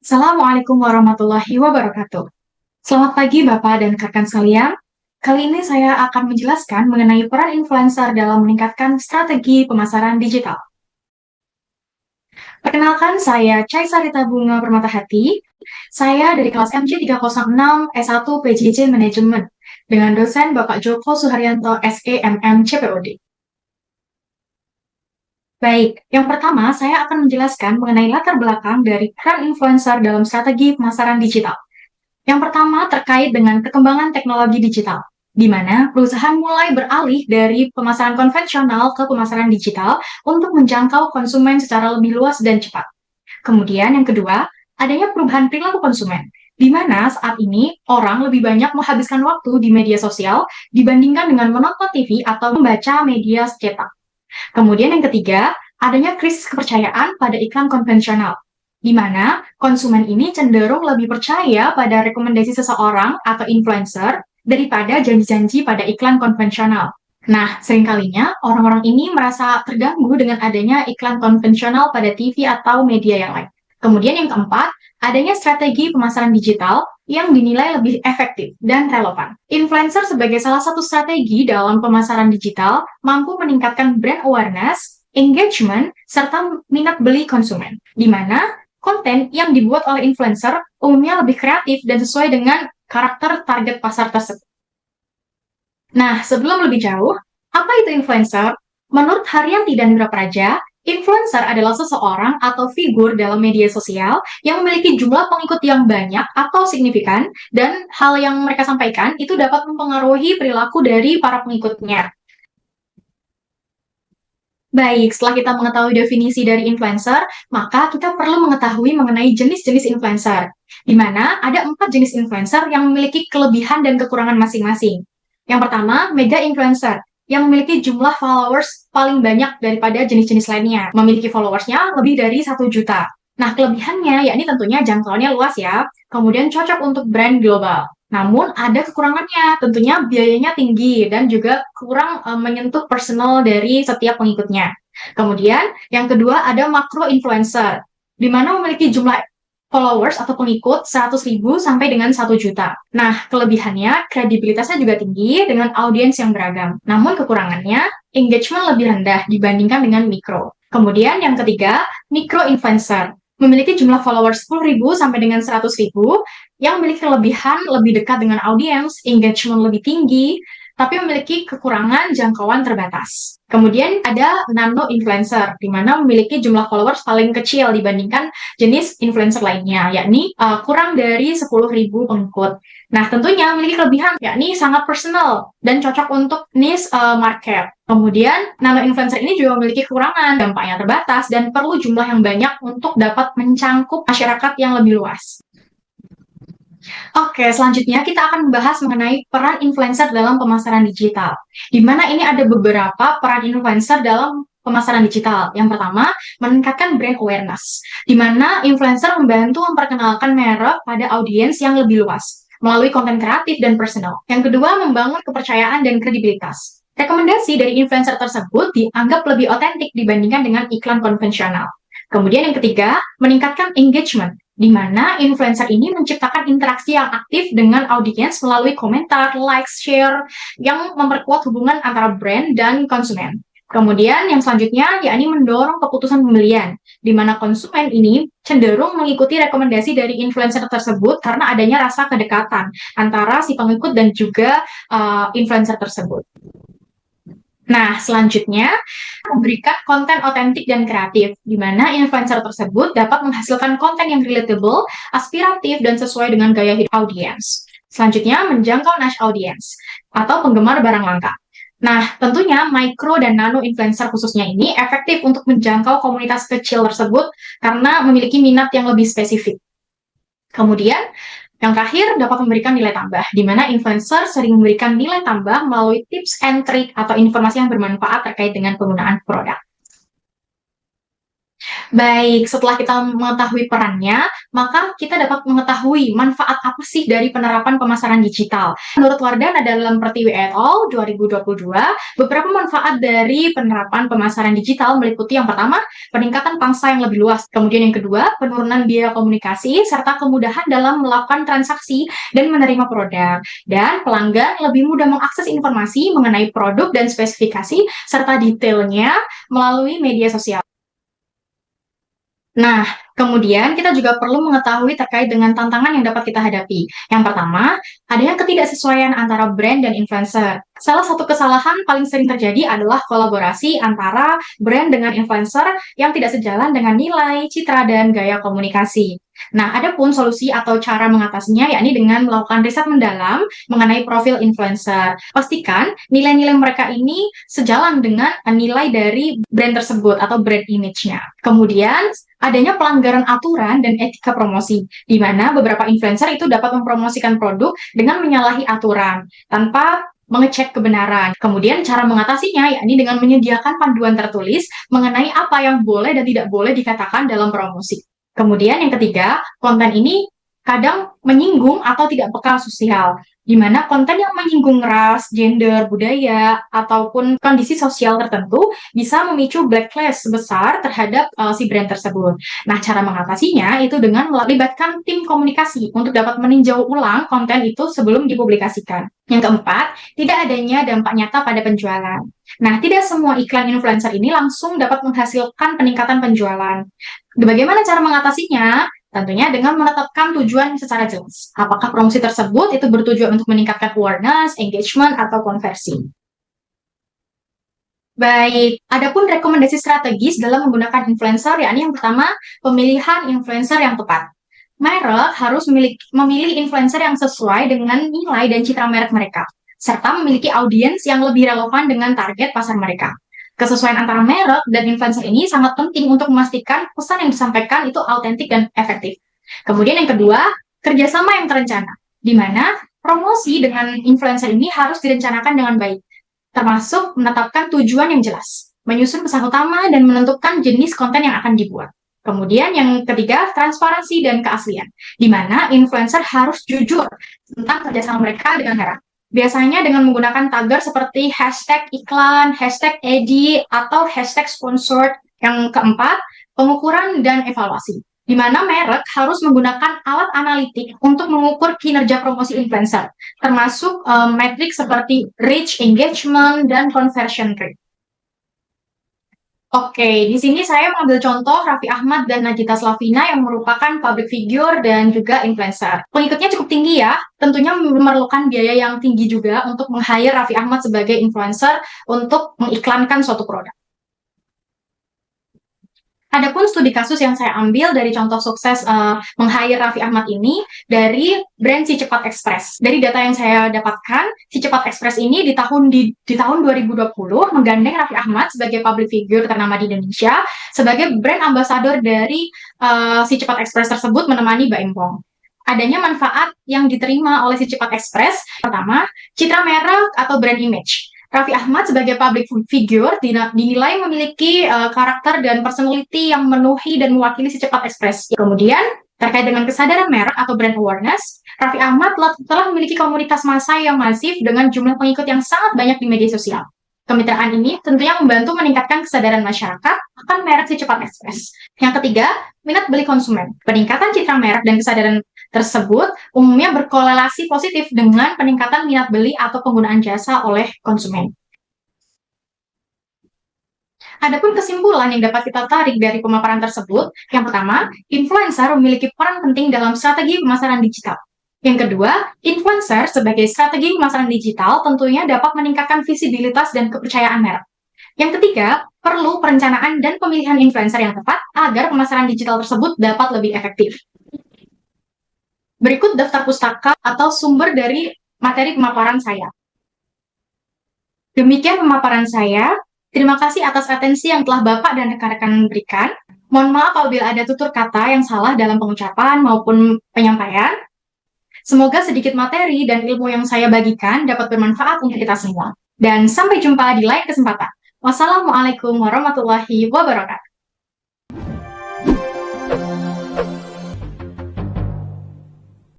Assalamualaikum warahmatullahi wabarakatuh. Selamat pagi Bapak dan rekan sekalian. Kali ini saya akan menjelaskan mengenai peran influencer dalam meningkatkan strategi pemasaran digital. Perkenalkan, saya Chai Sarita Bunga Permatahati. Saya dari kelas MJ306 S1 PJJ Manajemen dengan dosen Bapak Joko Suharyanto SEMM CPOD. Baik, yang pertama saya akan menjelaskan mengenai latar belakang dari peran influencer dalam strategi pemasaran digital. Yang pertama terkait dengan perkembangan teknologi digital, di mana perusahaan mulai beralih dari pemasaran konvensional ke pemasaran digital untuk menjangkau konsumen secara lebih luas dan cepat. Kemudian yang kedua, adanya perubahan perilaku konsumen, di mana saat ini orang lebih banyak menghabiskan waktu di media sosial dibandingkan dengan menonton TV atau membaca media cetak. Kemudian yang ketiga, adanya krisis kepercayaan pada iklan konvensional, di mana konsumen ini cenderung lebih percaya pada rekomendasi seseorang atau influencer daripada janji-janji pada iklan konvensional. Nah, seringkalinya orang-orang ini merasa terganggu dengan adanya iklan konvensional pada TV atau media yang lain. Kemudian yang keempat, adanya strategi pemasaran digital yang dinilai lebih efektif dan relevan. Influencer sebagai salah satu strategi dalam pemasaran digital mampu meningkatkan brand awareness, engagement, serta minat beli konsumen, di mana konten yang dibuat oleh influencer umumnya lebih kreatif dan sesuai dengan karakter target pasar tersebut. Nah, sebelum lebih jauh, apa itu influencer? Menurut Haryanti dan Praja, influencer adalah seseorang atau figur dalam media sosial yang memiliki jumlah pengikut yang banyak atau signifikan, dan hal yang mereka sampaikan itu dapat mempengaruhi perilaku dari para pengikutnya. Baik, setelah kita mengetahui definisi dari influencer, maka kita perlu mengetahui mengenai jenis-jenis influencer, di mana ada 4 jenis influencer yang memiliki kelebihan dan kekurangan masing-masing. Yang pertama, mega influencer, yang memiliki jumlah followers paling banyak daripada jenis-jenis lainnya, memiliki followersnya lebih dari 1 juta. Nah, kelebihannya yakni tentunya jangkauannya luas ya, kemudian cocok untuk brand global. Namun ada kekurangannya, tentunya biayanya tinggi dan juga kurang menyentuh personal dari setiap pengikutnya. Kemudian yang kedua ada makro influencer, di mana memiliki jumlah followers atau pengikut 100.000 sampai dengan 1 juta. Nah, kelebihannya kredibilitasnya juga tinggi dengan audiens yang beragam. Namun kekurangannya engagement lebih rendah dibandingkan dengan mikro. Kemudian yang ketiga, micro influencer, memiliki jumlah followers 10.000 sampai dengan 100.000, yang memiliki kelebihan lebih dekat dengan audiens, engagement lebih tinggi, tapi memiliki kekurangan jangkauan terbatas. Kemudian ada nano influencer, di mana memiliki jumlah followers paling kecil dibandingkan jenis influencer lainnya, yakni kurang dari 10.000 pengikut. Nah, tentunya memiliki kelebihan, yakni sangat personal dan cocok untuk niche market. Kemudian, nano influencer ini juga memiliki kekurangan, dampaknya terbatas, dan perlu jumlah yang banyak untuk dapat mencangkup masyarakat yang lebih luas. Oke, selanjutnya kita akan membahas mengenai peran influencer dalam pemasaran digital. Di mana ini ada beberapa peran influencer dalam pemasaran digital. Yang pertama, meningkatkan brand awareness, di mana influencer membantu memperkenalkan merek pada audiens yang lebih luas melalui konten kreatif dan personal. Yang kedua, membangun kepercayaan dan kredibilitas. Rekomendasi dari influencer tersebut dianggap lebih otentik dibandingkan dengan iklan konvensional. Kemudian yang ketiga, meningkatkan engagement, di mana influencer ini menciptakan interaksi yang aktif dengan audiens melalui komentar, likes, share, yang memperkuat hubungan antara brand dan konsumen. Kemudian yang selanjutnya, yakni mendorong keputusan pembelian, di mana konsumen ini cenderung mengikuti rekomendasi dari influencer tersebut karena adanya rasa kedekatan antara si pengikut dan juga influencer tersebut. Nah, selanjutnya, memberikan konten otentik dan kreatif, di mana influencer tersebut dapat menghasilkan konten yang relatable, aspiratif, dan sesuai dengan gaya hidup audiens. Selanjutnya, menjangkau niche audience atau penggemar barang langka. Nah, tentunya micro dan nano influencer khususnya ini efektif untuk menjangkau komunitas kecil tersebut karena memiliki minat yang lebih spesifik. Kemudian, yang terakhir dapat memberikan nilai tambah, di mana influencer sering memberikan nilai tambah melalui tips and trick atau informasi yang bermanfaat terkait dengan penggunaan produk. Baik, setelah kita mengetahui perannya, maka kita dapat mengetahui manfaat apa sih dari penerapan pemasaran digital. Menurut Wardana dalam Pertiwi et al. 2022, beberapa manfaat dari penerapan pemasaran digital meliputi yang pertama, peningkatan pangsa yang lebih luas. Kemudian yang kedua, penurunan biaya komunikasi, serta kemudahan dalam melakukan transaksi dan menerima produk. Dan pelanggan lebih mudah mengakses informasi mengenai produk dan spesifikasi, serta detailnya melalui media sosial. Nah, kemudian kita juga perlu mengetahui terkait dengan tantangan yang dapat kita hadapi. Yang pertama, adanya ketidaksesuaian antara brand dan influencer. Salah satu kesalahan paling sering terjadi adalah kolaborasi antara brand dengan influencer yang tidak sejalan dengan nilai, citra, dan gaya komunikasi. Nah, ada pun solusi atau cara mengatasinya, yakni dengan melakukan riset mendalam mengenai profil influencer. Pastikan nilai-nilai mereka ini sejalan dengan nilai dari brand tersebut atau brand image-nya. Kemudian, adanya pelanggaran aturan dan etika promosi, di mana beberapa influencer itu dapat mempromosikan produk dengan menyalahi aturan tanpa mengecek kebenaran. Kemudian cara mengatasinya yakni dengan menyediakan panduan tertulis mengenai apa yang boleh dan tidak boleh dikatakan dalam promosi. Kemudian yang ketiga, konten ini kadang menyinggung atau tidak peka sosial, di mana konten yang menyinggung ras, gender, budaya, ataupun kondisi sosial tertentu bisa memicu backlash besar terhadap si brand tersebut. Nah, cara mengatasinya itu dengan melibatkan tim komunikasi untuk dapat meninjau ulang konten itu sebelum dipublikasikan. Yang keempat, tidak adanya dampak nyata pada penjualan. Nah, tidak semua iklan influencer ini langsung dapat menghasilkan peningkatan penjualan. Bagaimana cara mengatasinya? Tentunya dengan menetapkan tujuan secara jelas. Apakah promosi tersebut itu bertujuan untuk meningkatkan awareness, engagement, atau konversi? Baik, adapun rekomendasi strategis dalam menggunakan influencer, yakni yang pertama, pemilihan influencer yang tepat. Merek harus memilih influencer yang sesuai dengan nilai dan citra merek mereka, serta memiliki audiens yang lebih relevan dengan target pasar mereka. Kesesuaian antara merek dan influencer ini sangat penting untuk memastikan pesan yang disampaikan itu autentik dan efektif. Kemudian yang kedua, kerjasama yang terencana, di mana promosi dengan influencer ini harus direncanakan dengan baik, termasuk menetapkan tujuan yang jelas, menyusun pesan utama, dan menentukan jenis konten yang akan dibuat. Kemudian yang ketiga, transparansi dan keaslian, di mana influencer harus jujur tentang kerjasama mereka dengan merek. Biasanya dengan menggunakan tagar seperti hashtag iklan, hashtag edit, atau hashtag sponsored. Yang keempat, pengukuran dan evaluasi, di mana merek harus menggunakan alat analitik untuk mengukur kinerja promosi influencer, termasuk metrik seperti reach, engagement, dan conversion rate. Oke, di sini saya mengambil contoh Raffi Ahmad dan Nagita Slavina yang merupakan public figure dan juga influencer. Pengikutnya cukup tinggi ya, tentunya memerlukan biaya yang tinggi juga untuk meng-hire Raffi Ahmad sebagai influencer untuk mengiklankan suatu produk. Adapun studi kasus yang saya ambil dari contoh sukses meng-hire Raffi Ahmad ini dari brand Si Cepat Express. Dari data yang saya dapatkan, Si Cepat Express ini di tahun 2020 menggandeng Raffi Ahmad sebagai public figure ternama di Indonesia sebagai brand ambassador dari Si Cepat Express tersebut menemani Mbak Empong. Adanya manfaat yang diterima oleh Si Cepat Express, pertama, citra merek atau brand image. Raffi Ahmad sebagai public figure dinilai memiliki karakter dan personality yang memenuhi dan mewakili Si Cepat Express. Kemudian, terkait dengan kesadaran merek atau brand awareness, Raffi Ahmad telah memiliki komunitas massa yang masif dengan jumlah pengikut yang sangat banyak di media sosial. Kemitraan ini tentunya membantu meningkatkan kesadaran masyarakat akan merek Si Cepat Express. Yang ketiga, minat beli konsumen. Peningkatan citra merek dan kesadaran tersebut umumnya berkorelasi positif dengan peningkatan minat beli atau penggunaan jasa oleh konsumen. Adapun kesimpulan yang dapat kita tarik dari pemaparan tersebut, yang pertama, influencer memiliki peran penting dalam strategi pemasaran digital. Yang kedua, influencer sebagai strategi pemasaran digital tentunya dapat meningkatkan visibilitas dan kepercayaan merek. Yang ketiga, perlu perencanaan dan pemilihan influencer yang tepat agar pemasaran digital tersebut dapat lebih efektif. Berikut daftar pustaka atau sumber dari materi pemaparan saya. Demikian pemaparan saya. Terima kasih atas atensi yang telah Bapak dan rekan-rekan berikan. Mohon maaf apabila ada tutur kata yang salah dalam pengucapan maupun penyampaian. Semoga sedikit materi dan ilmu yang saya bagikan dapat bermanfaat untuk kita semua. Dan sampai jumpa di lain kesempatan. Wassalamualaikum warahmatullahi wabarakatuh.